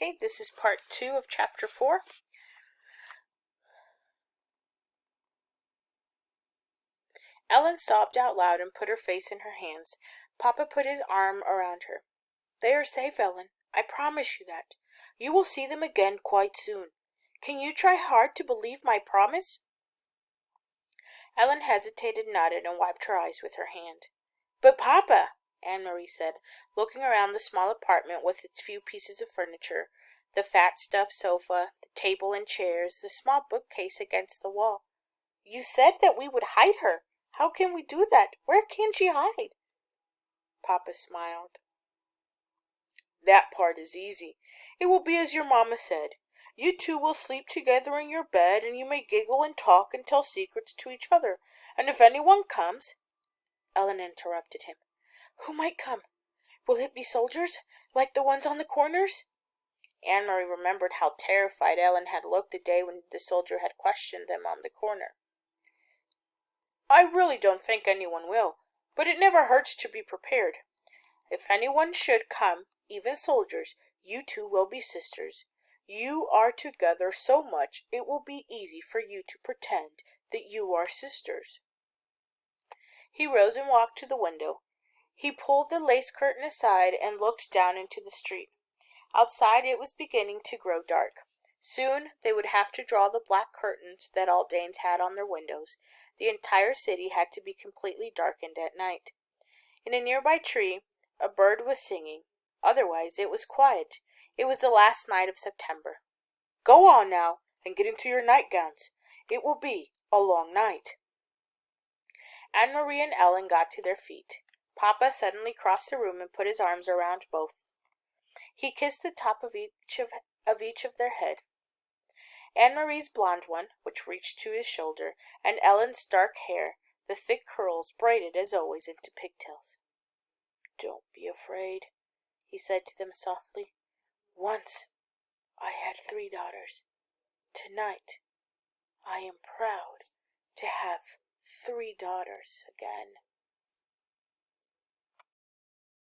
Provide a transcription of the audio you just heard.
Okay, this is part 2 of chapter 4. Ellen sobbed out loud and put her face in her hands. Papa put his arm around her. "They are safe, Ellen. I promise you that. You will see them again quite soon. Can you try hard to believe my promise?" Ellen hesitated, nodded, and wiped her eyes with her hand. "But Papa," Anne-Marie said, looking around the small apartment with its few pieces of furniture, the fat stuffed sofa, the table and chairs, the small bookcase against the wall. "You said that we would hide her. How can we do that? Where can she hide?" Papa smiled. "That part is easy. It will be as your mamma said. You two will sleep together in your bed, and you may giggle and talk and tell secrets to each other. And if anyone comes—" Ellen interrupted him. "Who might come? Will it be soldiers, like the ones on the corners?" Anne-Marie remembered how terrified Ellen had looked the day when the soldier had questioned them on the corner. "I really don't think anyone will, but it never hurts to be prepared. If anyone should come, even soldiers, you two will be sisters. You are together so much it will be easy for you to pretend that you are sisters." He rose and walked to the window. He pulled the lace curtain aside and looked down into the street. Outside it was beginning to grow dark. Soon they would have to draw the black curtains that all Danes had on their windows. The entire city had to be completely darkened at night. In a nearby tree a bird was singing. Otherwise it was quiet. It was the last night of September. "Go on now and get into your nightgowns. It will be a long night." Anne-Marie and Ellen got to their feet. Papa suddenly crossed the room and put his arms around both. He kissed the top of each of their head. Anne-Marie's blonde one, which reached to his shoulder, and Ellen's dark hair, the thick curls braided as always into pigtails. "Don't be afraid," he said to them softly. "Once I had 3 daughters. Tonight I am proud to have 3 daughters again."